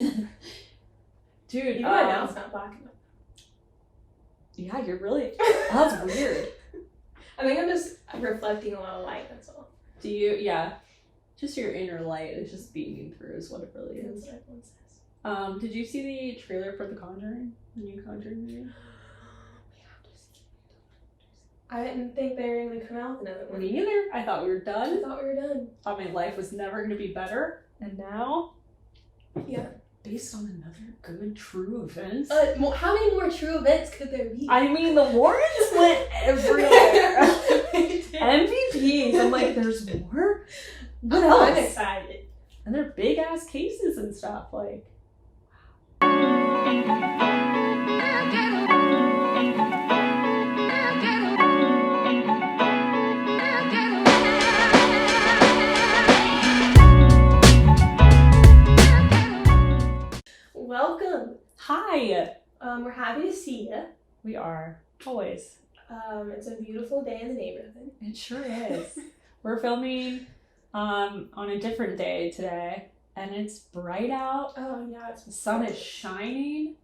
Dude, even right now it's not black enough. Yeah, you're really... That's weird. I think I'm just reflecting a lot of light, that's all. Do you? Yeah. Just your inner light is just beaming through is what it really is. That's what everyone says. Did you see the trailer for The Conjuring? The new Conjuring movie? I didn't think they were going to come out with another one. Me neither. I thought we were done. I thought we were done. Thought my life was never going to be better. And now? Yeah. Based on another good true event. How many more true events could there be? I mean, the Warrens went everywhere. MVPs. I'm like, there's more? What else? I'm excited. And they're big ass cases and stuff. Like, welcome. hi. We're happy to see you. We are. Always. It's a beautiful day in the neighborhood. It sure is. We're filming on a different day today, and it's bright out. Oh yeah, The sun is shining.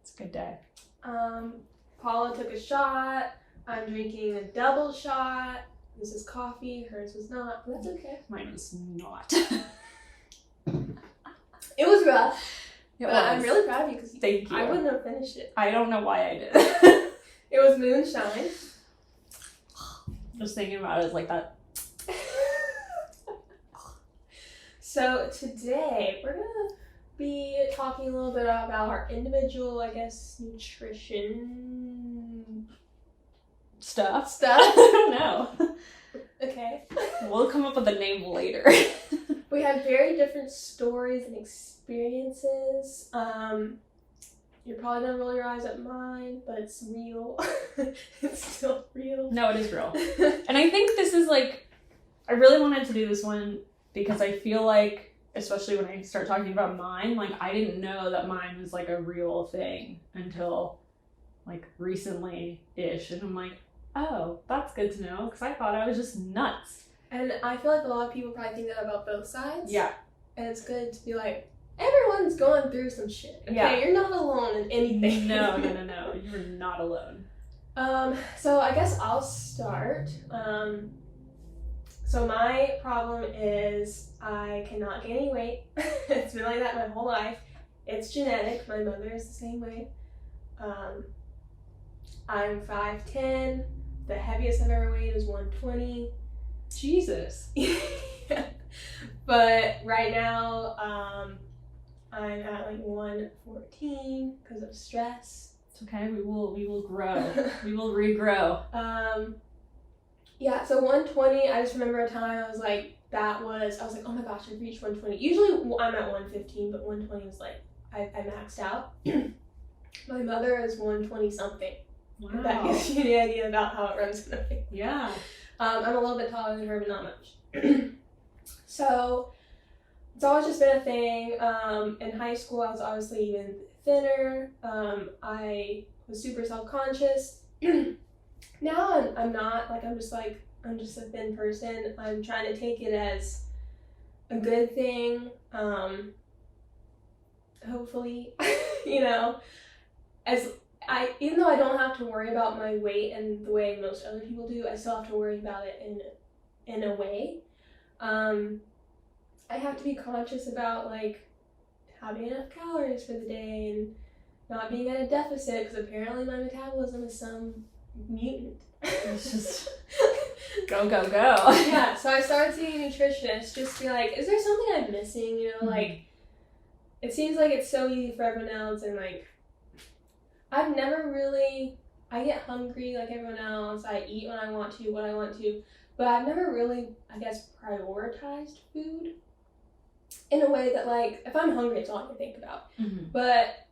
It's a good day. Paula took a shot. I'm drinking a double shot. This is coffee. Hers was not, but that's okay. Mine was not. It was rough. It But was. I'm really proud of you because Thank you. I wouldn't have finished it. I don't know why I did. It was moonshine. Just thinking about it is like that. So today we're gonna be talking a little bit about our individual, I guess, nutrition Stuff. stuff. I don't know. Okay. We'll come up with a name later. We have very different stories and experiences. You're probably gonna roll your eyes at mine, but it's real. It's still real. No, it is real. And I think this is like, I really wanted to do this one because I feel like, especially when I start talking about mine, like I didn't know that mine was like a real thing until like recently-ish. And I'm like, oh, that's good to know because I thought I was just nuts. And I feel like a lot of people probably think that about both sides. Yeah. And it's good to be like, everyone's going through some shit. Okay, Yeah. You're not alone in anything. No. You're not alone. So I guess I'll start. So my problem is I cannot gain any weight. It's been like that my whole life. It's genetic. My mother is the same way. I'm 5'10". The heaviest I've ever weighed is 120. Jesus. But right now, I'm at like 114 because of stress. It's okay. We will grow. We will regrow. Yeah, so 120, I just remember a time I was like, oh my gosh, I've reached 120. Usually I'm at 115, but 120 was like, I maxed out. My mother is 120 something. Wow. That gives you the idea about how it runs in the family. Yeah. I'm a little bit taller than her, but not much. So it's always just been a thing. In high school, I was obviously even thinner. I was super self-conscious. Now I'm not. Like, I'm just a thin person. I'm trying to take it as a good thing. Hopefully, even though I don't have to worry about my weight and the way most other people do, I still have to worry about it in a way. I have to be conscious about like having enough calories for the day and not being at a deficit because apparently my metabolism is some mutant. It's just go. Yeah, so I started seeing a nutritionist just to be like, is there something I'm missing? Mm-hmm. Like, it seems like it's so easy for everyone else, and like, I get hungry like everyone else. I eat when I want to, what I want to, but I've never really, I guess, prioritized food in a way that, like, if I'm hungry, it's all I can think about. Mm-hmm. But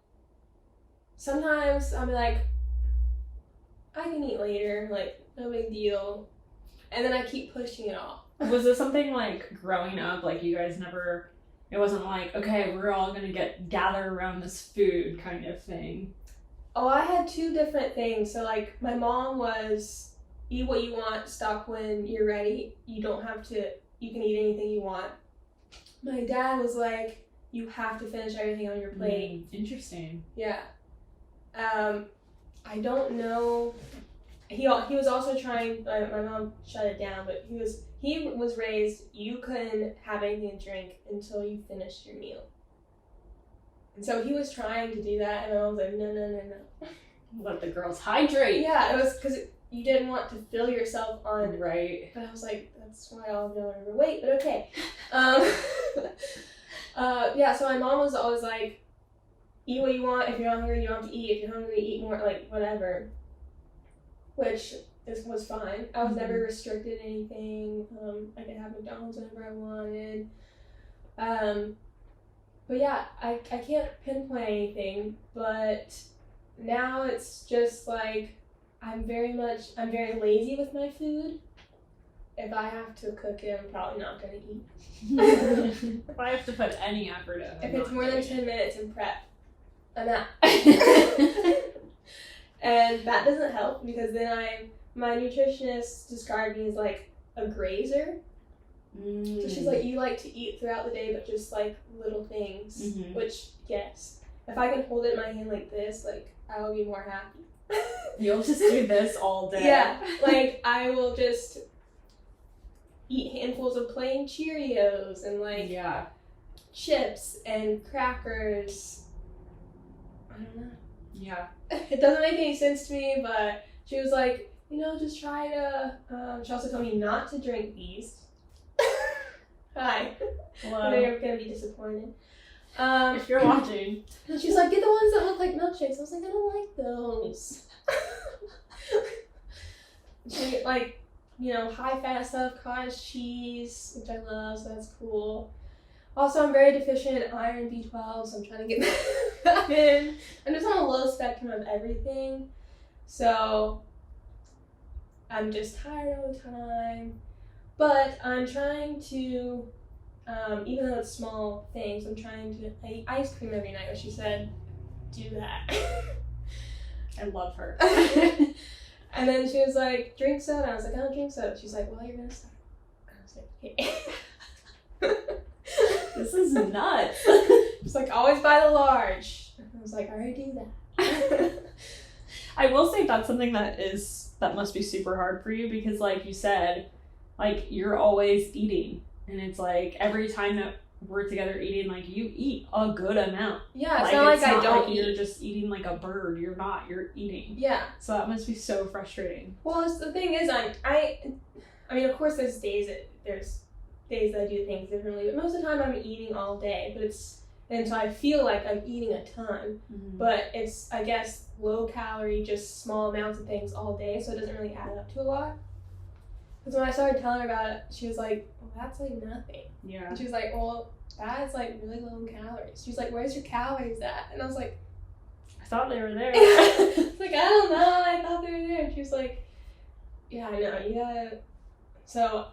sometimes I'm like, I can eat later, like, no big deal. And then I keep pushing it off. Was it something like growing up, like you guys never, it wasn't like, okay, we're all gonna gather around this food kind of thing? Oh, I had two different things. So, like, my mom was, eat what you want, stop when you're ready. You can eat anything you want. My dad was like, you have to finish everything on your plate. Interesting. Yeah. I don't know. He was also trying. My mom shut it down, but he was raised. You couldn't have anything to drink until you finished your meal. And so he was trying to do that, and I was like, no. Let the girls hydrate. Yeah, it was because you didn't want to fill yourself on. Right. But I was like, that's why I'll know overweight. But okay. Yeah. So my mom was always like, eat what you want. If you're not hungry, you don't have to eat. If you're hungry, eat more. Like whatever. Which was fine. I was never restricted anything. I could have McDonald's whenever I wanted. But yeah, I can't pinpoint anything. But now it's just like I'm very lazy with my food. If I have to cook it, I'm probably not gonna eat. If I have to put any effort in, if it's more than 10 minutes in prep, I'm out. And that doesn't help because then my nutritionist described me as like a grazer. So she's like, you like to eat throughout the day, but just like little things. Which, yes, if I can hold it in my hand like this, like I will be more happy. You'll just do this all day. Yeah, like I will just eat handfuls of plain Cheerios and like chips and crackers. I don't know. Yeah. It doesn't make any sense to me, but she was like, just try to, she also told me not to drink these. Hi. Hello. They're going to be disappointed. If you're watching. She's like, get the ones that look like milkshakes. I was like, I don't like those. She, like, high fat stuff, cottage cheese, which I love, so that's cool. Also, I'm very deficient in iron, B12, so I'm trying to get that in. I'm just on a low spectrum of everything, so I'm just tired all the time. But I'm trying to, even though it's small things, I eat ice cream every night, which she said, do that. I love her. And then she was like, drink soda. I was like, I don't drink soda. She's like, well, you're gonna start. I was like, okay. This is nuts. She's like, always buy the large. I was like, I already do that. I will say that's something that must be super hard for you because, like you said, like you're always eating, and it's like every time that we're together eating, like you eat a good amount. Yeah, it's not like I don't like you're just eating like a bird. You're not. You're eating. Yeah. So that must be so frustrating. Well, the thing is, I mean, of course, there's days that I do things differently, but most of the time I'm eating all day. And so I feel like I'm eating a ton, but it's, I guess, low calorie, just small amounts of things all day, so it doesn't really add up to a lot. Because when I started telling her about it, she was like, well, that's like nothing. Yeah. And she was like, well, that's like really low in calories. She was like, where's your calories at? And I was like, I thought they were there. it's like, I don't know, I thought they were there. And she was like, yeah, I know, you gotta. So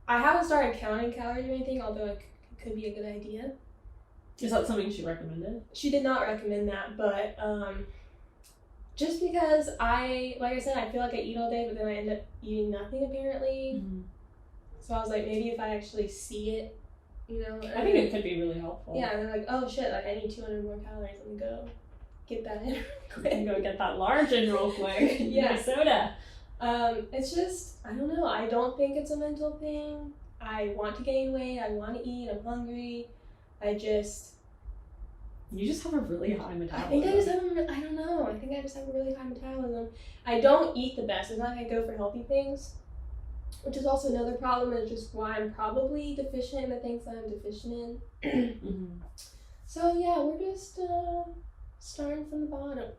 I haven't started counting calories or anything, although it could be a good idea. Is that something she recommended? She did not recommend that, but just because like I said, I feel like I eat all day, but then I end up eating nothing apparently. So I was like, maybe if I actually see it, I think it could be really helpful. Yeah, and they're like, oh shit, like I need 200 more calories. Let me go get that in real quick. Go get that large in real quick. Yeah. Soda. It's just, I don't know. I don't think it's a mental thing. I want to gain weight. I want to eat. I'm hungry. You just have a really high metabolism. I think I just have I don't know. I think I just have a really high metabolism. I don't eat the best. It's not like I go for healthy things, which is also another problem. It's just why I'm probably deficient in the things that I'm deficient in. So yeah, we're just starting from the bottom.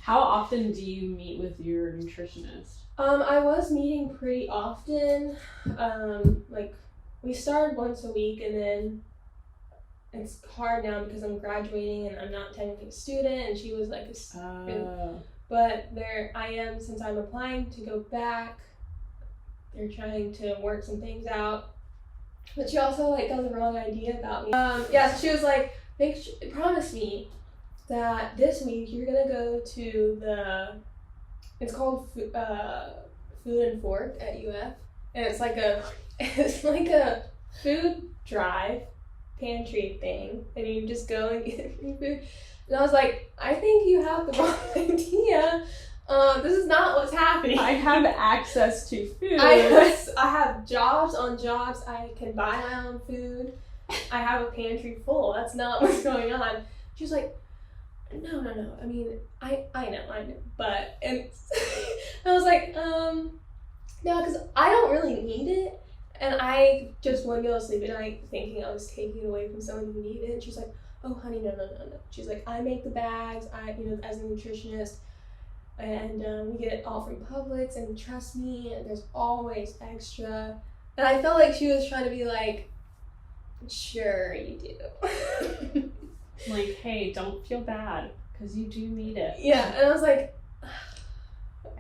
How often do you meet with your nutritionist? I was meeting pretty often. Like we started once a week, and then it's hard now because I'm graduating and I'm not technically a student, and she was like but there I am, since I'm applying to go back. They're trying to work some things out, but she also like got the wrong idea about me. So she was like, promise me that this week you're gonna go to it's called Food and Fork at UF, and it's like a food drive pantry thing, and you just go and get free food. And I was like, I think you have the wrong idea. This is not what's happening. I have access to food. I have jobs on jobs. I can buy my own food. I have a pantry full. That's not what's going on. She was like, no. I mean, I know. But, and I was like, no, because I don't really need it. And I just want to go to sleep at night thinking I was taking it away from someone who needed it. And she's like, oh, honey, no. She's like, I make the bags, as a nutritionist, and we get it all from Publix, and trust me, and there's always extra. And I felt like she was trying to be like, sure you do. Like, hey, don't feel bad, because you do need it. Yeah, and I was like,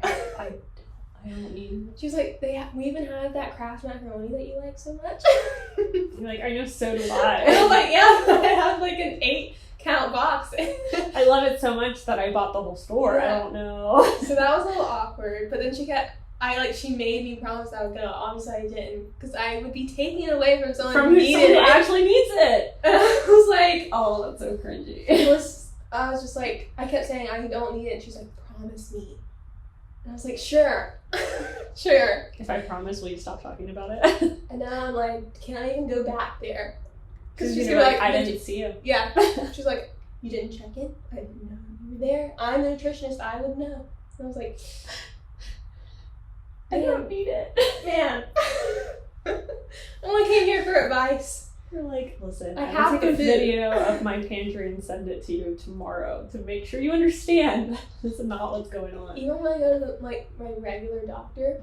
I don't need it. She was like, we even have that Kraft macaroni that you like so much. You're like, I know, so do I. And I was like, yeah, I have like an 8-count box. I love it so much that I bought the whole store. Yeah. I don't know. So that was a little awkward, but then she made me promise I would go. Obviously I didn't, because I would be taking it away from someone who needed it. Actually needs it. And I was like, oh, that's so cringy. I was just like, I kept saying I don't need it. And she's like, promise me. And I was like, sure. Sure. If I promise, will you stop talking about it? And now I'm like, can I even go back there? Because she's like, I didn't see you. Yeah. She's like, you didn't check in? I didn't know you were there. I'm a nutritionist. I would know. And I was like, I don't need it. Man. I only came here for advice. You're like, listen, I I'm have gonna take a the food. video of my pantry and send it to you tomorrow to make sure you understand this is not what's going on. Even when I go to my regular doctor,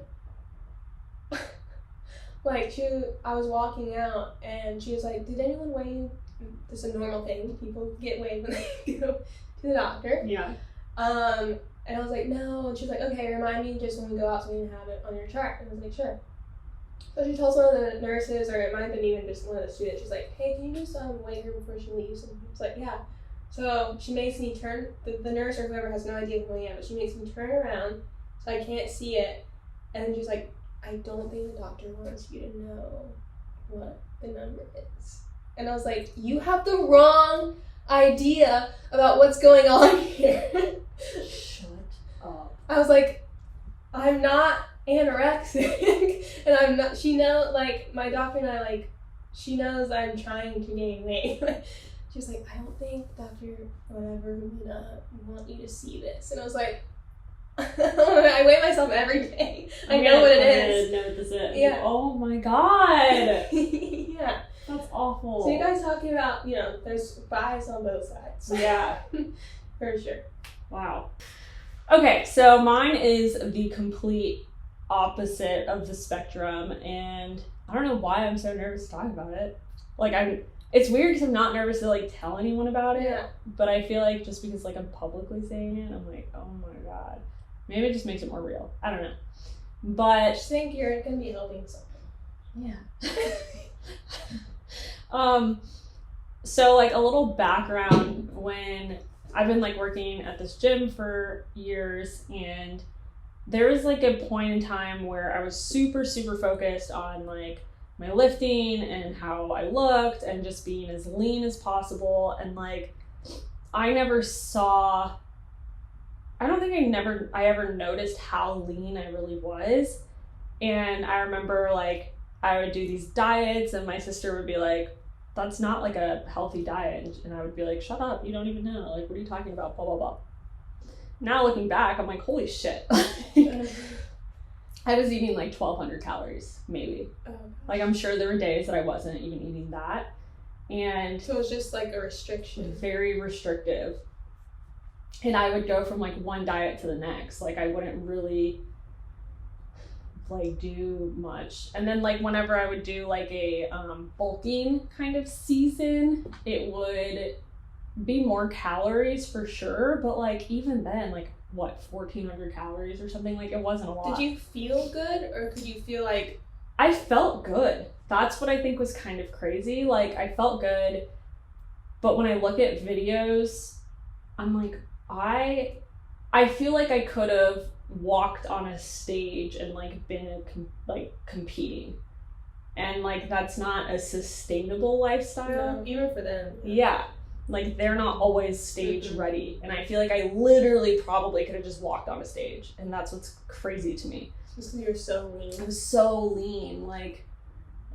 I was walking out and she was like, did anyone weigh you? This is a normal thing. People get weighed when they go to the doctor. Yeah. And I was like, no. And she was like, okay, remind me just when we go out so we can have it on your chart. And I was like, sure. So she tells one of the nurses, or it might have been even just one of the students, she's like, hey, can you just weigh her before she leaves? And I was like, yeah. So she makes me turn, the nurse or whoever has no idea who I am, but she makes me turn around so I can't see it. And then she's like, I don't think the doctor wants you to know what the number is. And I was like, you have the wrong idea about what's going on here. Shut up. I was like, I'm not anorexic. And I'm not, she knows, my doctor and I, she knows I'm trying to gain weight. She was like, I don't think Dr. whatever would want you to see this. And I was like, I weigh myself every day. I know what it is. Know what this is. Yeah. Oh my god. Yeah. That's awful. So you guys talking about, there's bias on both sides. Yeah. For sure. Wow. Okay, so mine is the complete opposite of the spectrum, and I don't know why I'm so nervous to talk about it. It's weird because I'm not nervous to tell anyone about it. Yeah. But I feel like just because I'm publicly saying it, I'm like, oh my god. Maybe it just makes it more real. I don't know. But I just think you're gonna be helping someone. Yeah. So a little background, when I've been working at this gym for years, and there was a point in time where I was super, super focused on my lifting and how I looked and just being as lean as possible. And I never saw, I don't think I ever noticed how lean I really was. And I remember I would do these diets and my sister would be like, that's not a healthy diet. And I would be like, shut up, you don't even know. What are you talking about? Blah, blah, blah. Now looking back, I'm like, holy shit. I was eating 1,200 calories, maybe. Oh. I'm sure there were days that I wasn't even eating that. And so it was just a restriction. Very restrictive. And I would go from one diet to the next. I wouldn't really do much. And then whenever I would do a bulking kind of season, it would be more calories for sure, but even then, 1,400 calories or something, it wasn't a lot. Did you feel good, or could you feel I felt good. That's what I think was kind of crazy. I felt good, but when I look at videos, I'm like, I feel like I could have walked on a stage and been competing. And like that's not a sustainable lifestyle. No, even for them. Yeah. Like they're not always stage ready. And I feel like I literally probably could have just walked on a stage. And that's what's crazy to me. Just because you're so lean. I was so lean. Like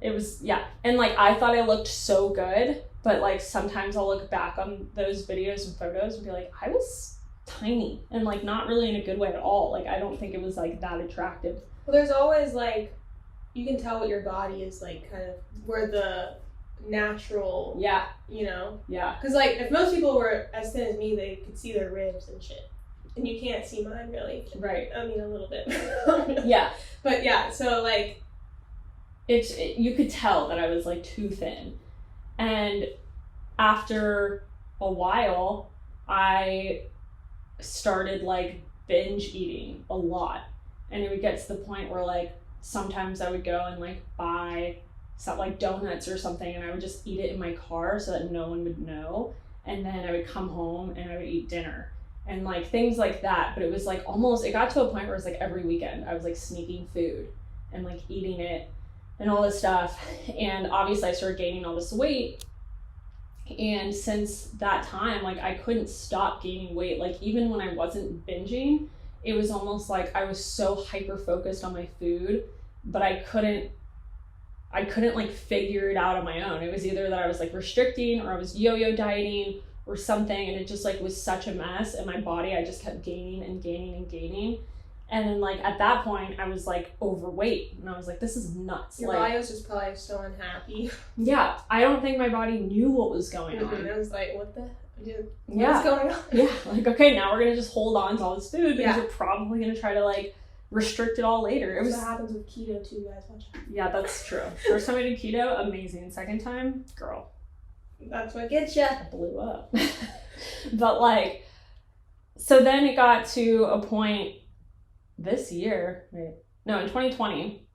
it was, yeah. And like I thought I looked so good. But like sometimes I'll look back on those videos and photos and be like, I was tiny. And like not really in a good way at all. Like I don't think it was like that attractive. Well, there's always like, you can tell what your body is like, kind of where the natural, Yeah. you know? Yeah. Because like, if most people were as thin as me, they could see their ribs and shit. And you can't see mine really. Right. I mean, a little bit. Yeah. But yeah, so like. You could tell that I was like too thin. And after a while, I started like binge eating a lot. And it would get to the point where like, sometimes I would go and like buy some like donuts or something and I would just eat it in my car so that no one would know. And then I would come home and I would eat dinner and like things like that. But it was like almost, it got to a point where it was like every weekend I was like sneaking food and like eating it and all this stuff. And obviously I started gaining all this weight. And since that time, like I couldn't stop gaining weight. Like even when I wasn't binging, it was almost like I was so hyper focused on my food, but I couldn't like figure it out on my own. It was either that I was like restricting or I was yo-yo dieting or something. And it just like was such a mess. And my body, I just kept gaining and gaining and gaining. And then like at that point I was like overweight and I was like, this is nuts. Your like, body was just probably so unhappy. Yeah. I don't think my body knew what was going on. I was like, what the? Yeah. What's going on? Yeah. Like, okay, now we're going to just hold on to all this food because Yeah. you're probably going to try to like restrict it all later. It was. That's what happens with keto too, guys. Watch out. Yeah, that's true. First time I did keto, amazing. Second time, girl. That's what gets you. I blew up. But like, so then it got to a point this year, in 2020.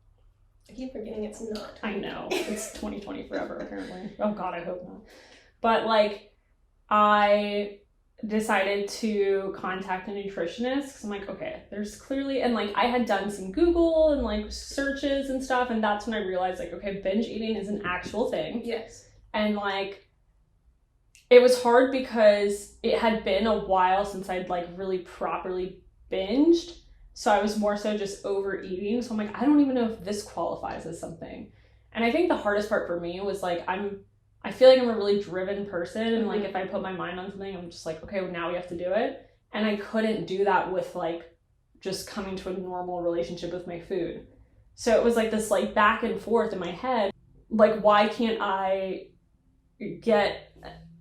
I keep forgetting it's not. I know. It's 2020 forever, apparently. Oh God, I hope not. But like, I decided to contact a nutritionist because I'm like, okay, there's clearly, and like I had done some Google and like searches and stuff, and that's when I realized like, okay, binge eating is an actual thing. Yes. And like, it was hard because it had been a while since I'd like really properly binged. So I was more so just overeating. So I'm like, I don't even know if this qualifies as something. And I think the hardest part for me was like, I feel like I'm a really driven person. And like, if I put my mind on something, I'm just like, okay, well, now we have to do it. And I couldn't do that with like just coming to a normal relationship with my food. So it was like this like back and forth in my head. Like, why can't I get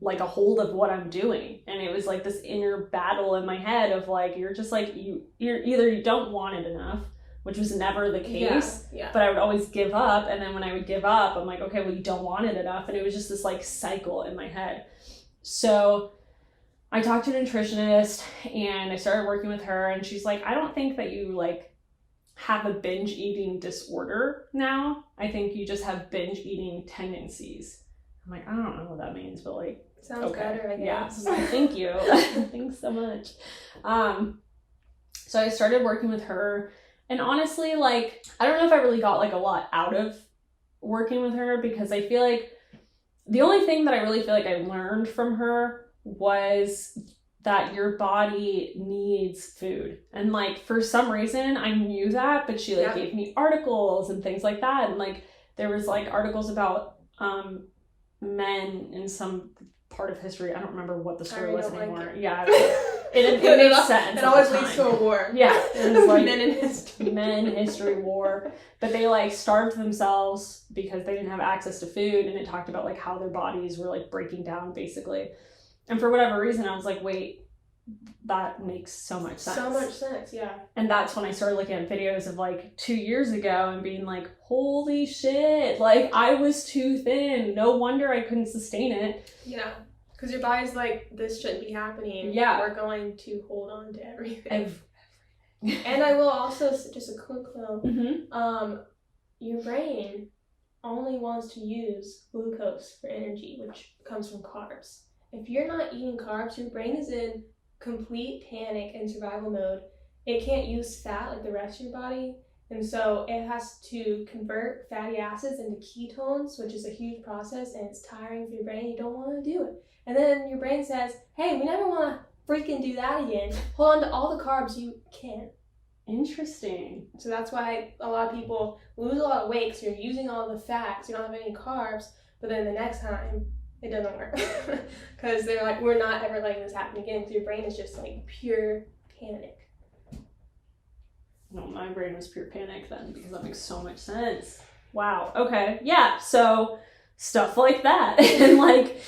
like a hold of what I'm doing? And it was like this inner battle in my head of like, you're just like, you're either you don't want it enough, which was never the case, but I would always give up. And then when I would give up, I'm like, okay, well, you don't want it enough. And it was just this like cycle in my head. So I talked to a nutritionist and I started working with her, and she's like, I don't think that you like have a binge eating disorder now. I think you just have binge eating tendencies. I'm like, I don't know what that means, but like, sounds better, I guess. Yeah, thank you. Thanks so much. So I started working with her, and honestly, like, I don't know if I really got like a lot out of working with her, because I feel like the only thing that I really feel like I learned from her was that your body needs food. And like, for some reason I knew that, but she like gave me articles and things like that. And like, there was like articles about men in some part of history. I don't remember what the story was anymore. Like it made sense. It always leads to a war. Yeah. It was like men in history war. But they like starved themselves because they didn't have access to food, and it talked about like how their bodies were like breaking down basically. And for whatever reason, I was like, wait, that makes so much sense. So much sense, yeah. And that's when I started looking at videos of like 2 years ago and being like, holy shit, like I was too thin. No wonder I couldn't sustain it. Yeah, because your body's like, this shouldn't be happening. Yeah. We're going to hold on to everything. And I will also, just a quick note, your brain only wants to use glucose for energy, which comes from carbs. If you're not eating carbs, your brain is in complete panic and survival mode. It can't use fat like the rest of your body, And so it has to convert fatty acids into ketones, which is a huge process, and it's tiring for your brain. You don't want to do it. And then your brain says, hey, we never want to freaking do that again. Hold on to all the carbs you can. Interesting. So that's why a lot of people lose a lot of weight, because you're using all the fats, you don't have any carbs, but then the next time it doesn't work. Because they're like, we're not ever letting this happen again, because your brain is just like pure panic. No, my brain was pure panic then, because that makes so much sense. Wow. Okay. Yeah. So stuff like that. And like,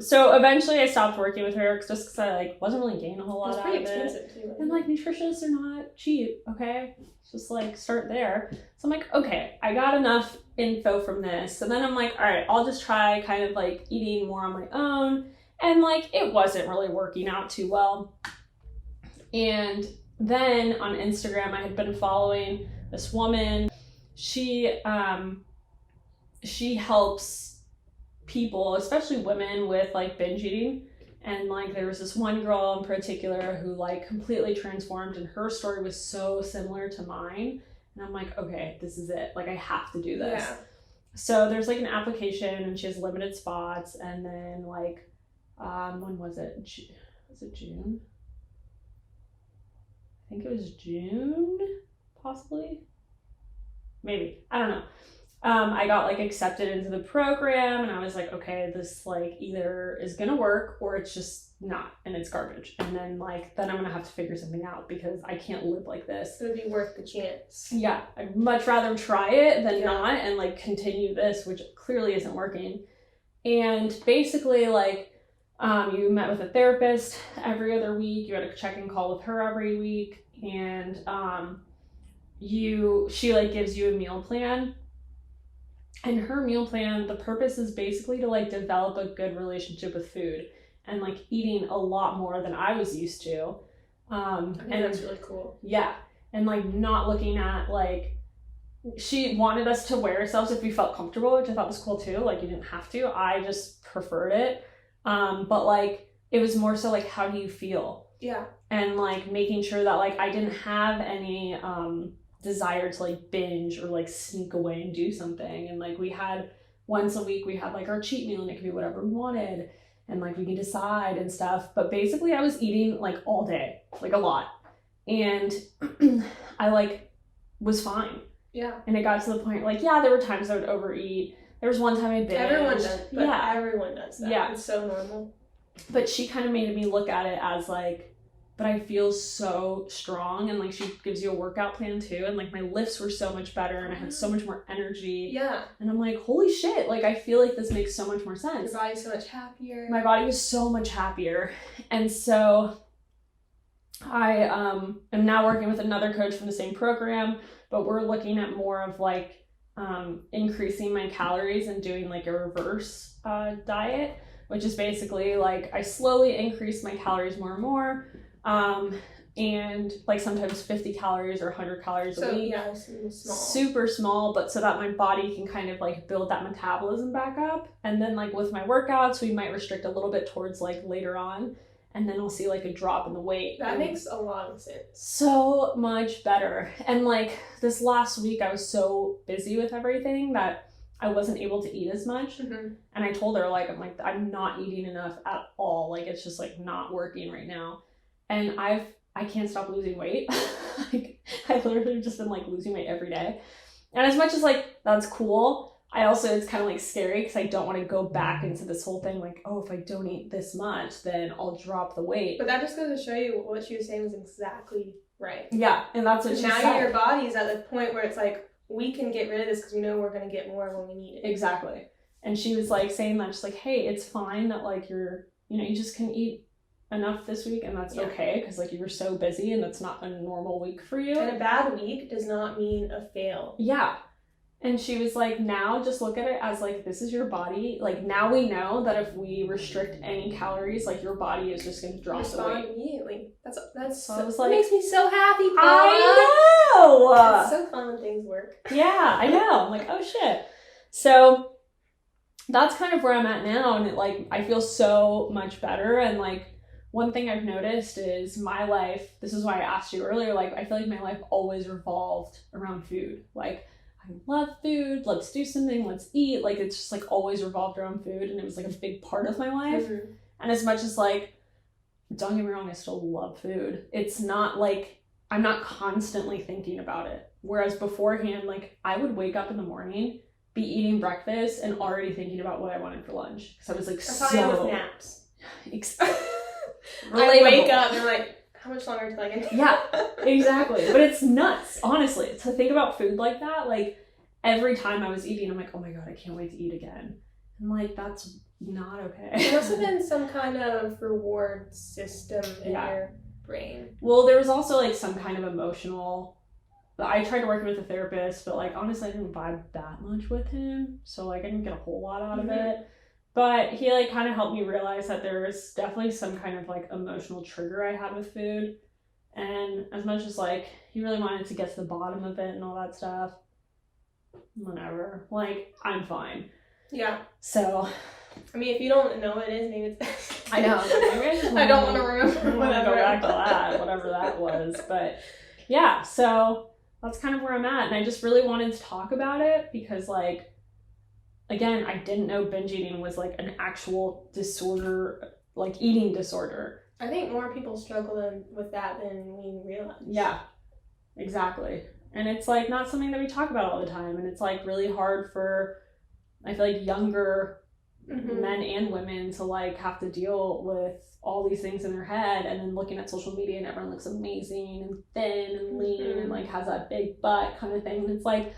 so eventually I stopped working with her just because I like wasn't really getting a whole lot out of it. It's pretty expensive too. And like nutritionists are not cheap. Okay. Just like start there. So I'm like, okay, I got enough info from this. So then I'm like, all right, I'll just try kind of like eating more on my own. And like, it wasn't really working out too well. And then on Instagram, I had been following this woman. She helps people, especially women, with like binge eating. And like there was this one girl in particular who like completely transformed, and her story was so similar to mine. And I'm like, okay, this is it. Like I have to do this. Yeah. So there's like an application, and she has limited spots. And then like, when was it? Was it June? I think it was June, possibly. Maybe. I don't know. I got like accepted into the program, and I was like, okay, this like either is gonna work or it's just not, and it's garbage. And then then I'm gonna have to figure something out, because I can't live like this. It would be worth the chance. Yeah, I'd much rather try it than not, and like continue this, which clearly isn't working. And basically like, you met with a therapist every other week. You had a check-in call with her every week, and she like gives you a meal plan. And her meal plan, the purpose is basically to like develop a good relationship with food, and like eating a lot more than I was used to. I think that's really cool. Yeah, and like not looking at like, she wanted us to wear ourselves if we felt comfortable, which I thought was cool too. Like you didn't have to. I just preferred it. But like it was more so like, how do you feel? Yeah. And like making sure that like I didn't have any desire to like binge or like sneak away and do something. And like we had once a week, we had like our cheat meal, and it could be whatever we wanted, and like we could decide and stuff. But basically I was eating like all day, like a lot, and I like was fine. Yeah. And it got to the point like, yeah, there were times I would overeat. There was one time I binged. Everyone does. But yeah. Everyone does that. Yeah. It's so normal. But she kind of made me look at it as like, but I feel so strong, and like she gives you a workout plan too, and like my lifts were so much better, and I had so much more energy. Yeah. And I'm like, holy shit, like I feel like this makes so much more sense. Your body's so much happier. My body was so much happier. And so I am now working with another coach from the same program, but we're looking at more of like increasing my calories and doing like a reverse diet, which is basically like I slowly increase my calories more and more. And like sometimes 50 calories or 100 calories a week. Yeah, small. Super small, but so that my body can kind of like build that metabolism back up. And then like with my workouts, we might restrict a little bit towards like later on, and then I'll see like a drop in the weight. That makes a lot of sense. So much better. And like this last week, I was so busy with everything that I wasn't able to eat as much. Mm-hmm. And I told her like, I'm not eating enough at all. Like it's just like not working right now. And I can't stop losing weight. Like I've literally just been like losing weight every day. And as much as like that's cool, I also, it's kind of like scary, because I don't want to go back into this whole thing like, oh, if I don't eat this much, then I'll drop the weight. But that just goes to show you what she was saying was exactly right. Yeah, and that's what she said. Now your body's at the point where it's like, we can get rid of this because we know we're going to get more when we need it. Exactly. And she was like saying that, she's like, hey, it's fine that like you just can eat enough this week, and that's okay, because like you were so busy, and that's not a normal week for you. And a bad week does not mean a fail. Yeah. And she was like, now just look at it as like, this is your body. Like now we know that if we restrict any calories, like your body is just going to drop the weight immediately. That's so I was that like, makes me so happy, Paula. I know. It's so fun when things work. Yeah, I know. I'm like, oh shit. So that's kind of where I'm at now, and it like I feel so much better, and like one thing I've noticed is my life, this is why I asked you earlier, like, I feel like my life always revolved around food. Like, I love food, let's do something, let's eat. Like, it's just, like, always revolved around food, and it was, like, a big part of my life. Mm-hmm. And as much as, like, don't get me wrong, I still love food. It's not, like, I'm not constantly thinking about it. Whereas beforehand, like, I would wake up in the morning, be eating breakfast, and already thinking about what I wanted for lunch. Because I was, like, with naps. Relatable. I wake up and I'm like, how much longer till I get Yeah, exactly. But it's nuts, honestly, to think about food like that. Like, every time I was eating, I'm like, oh my God, I can't wait to eat again. And, like, that's not okay. There must have been some kind of reward system in your brain. Well, there was also, like, some kind of emotional... I tried to work with a therapist, but, like, honestly, I didn't vibe that much with him. So, like, I didn't get a whole lot out of it. But he, like, kind of helped me realize that there was definitely some kind of, like, emotional trigger I had with food. And as much as, like, he really wanted to get to the bottom of it and all that stuff, whatever. Like, I'm fine. Yeah. So... I mean, if you don't know what it is, maybe it's best. I know. Maybe I don't want to remember. I want to go back to that, whatever that was. But, yeah, so that's kind of where I'm at. And I just really wanted to talk about it because, like, again, I didn't know binge eating was, like, an actual disorder, like, eating disorder. I think more people struggle with that than we realize. Yeah, exactly. And it's, like, not something that we talk about all the time. And it's, like, really hard for, I feel like, younger men and women to, like, have to deal with all these things in their head, and then looking at social media and everyone looks amazing and thin and lean and, like, has that big butt kind of thing. And it's, like...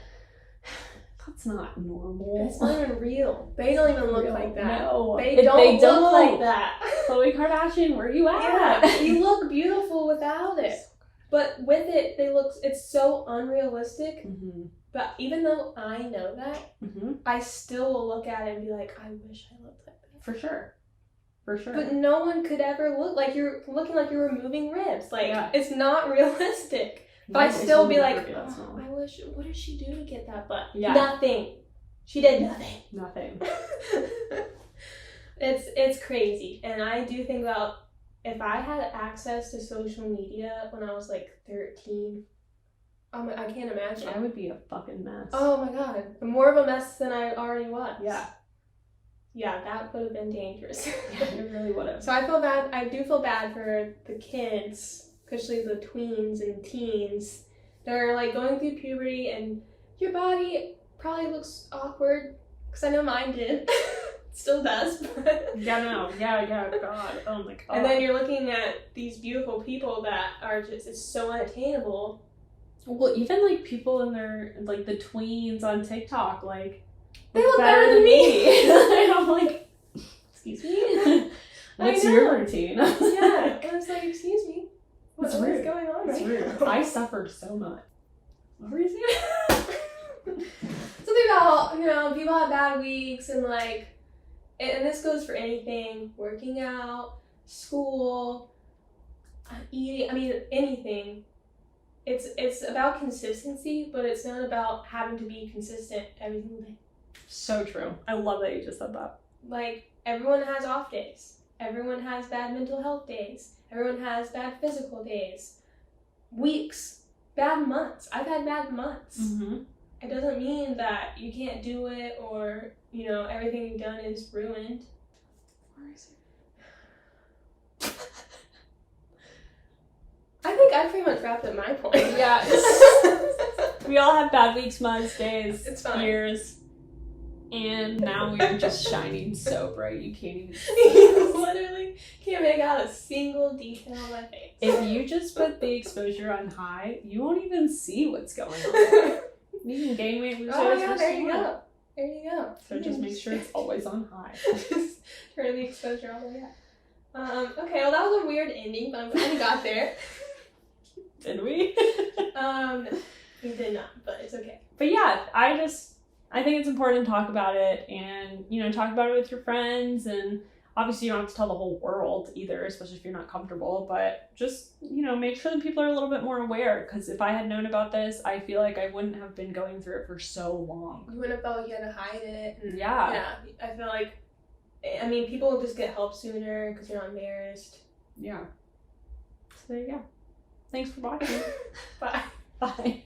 That's not normal. It's not even real. They don't even look like that. No. They don't look like that. Khloe Kardashian, where you at? Yeah, you look beautiful without it. But with it, it's so unrealistic. Mm-hmm. But even though I know that, I still will look at it and be like, I wish I looked like that. For sure. For sure. But no one could ever look like you're looking like you're removing ribs. Like, it's not realistic. But I'd still be like, oh, I wish, what did she do to get that butt? Yeah. Nothing. She did nothing. Nothing. It's crazy. And I do think about if I had access to social media when I was like 13, I can't imagine. I would be a fucking mess. Oh my God. More of a mess than I already was. Yeah. Yeah, that would have been dangerous. Yeah, it really would have. So I do feel bad for the kids, especially the tweens and teens, that are, like, going through puberty, and your body probably looks awkward, because I know mine did. Still does, but... Yeah, no. Yeah, God. Oh my God. And then you're looking at these beautiful people that are just, it's so unattainable. Well, even, like, people in their, like, the tweens on TikTok, like, they look better than me. And I'm like, excuse me? What's your routine? Yeah, and it's like, excuse me. What is going on right now? I suffered so much. What were you saying? Something about, people have bad weeks, and, like, and this goes for anything, working out, school, eating, anything. It's about consistency, but it's not about having to be consistent every single day. So true. I love that you just said that. Like, everyone has off days. Everyone has bad mental health days. Everyone has bad physical days. Weeks. Bad months. I've had bad months. It doesn't mean that you can't do it, or, everything you've done is ruined. Where is it? I think I pretty much wrapped up my point. Yeah. We all have bad weeks, months, days, years. And now we're just shining so bright you can't even see. You literally can't make out a single detail on my face. If you just put the exposure on high, you won't even see what's going on. You can gain weight, lose weight. Oh yeah, there you go. There you go. So just make sure it's always on high. Just turn the exposure all the way up. Okay, well that was a weird ending, but I'm glad we got there. Did we? We did not, but it's okay. But yeah, I think it's important to talk about it, and, talk about it with your friends, and obviously you don't have to tell the whole world either, especially if you're not comfortable, but just, make sure that people are a little bit more aware, because if I had known about this, I feel like I wouldn't have been going through it for so long. You wouldn't have felt like you had to hide it. And, yeah. I feel like, people will just get help sooner because you're not embarrassed. yeah. So there you go. Thanks for watching. Bye. Bye.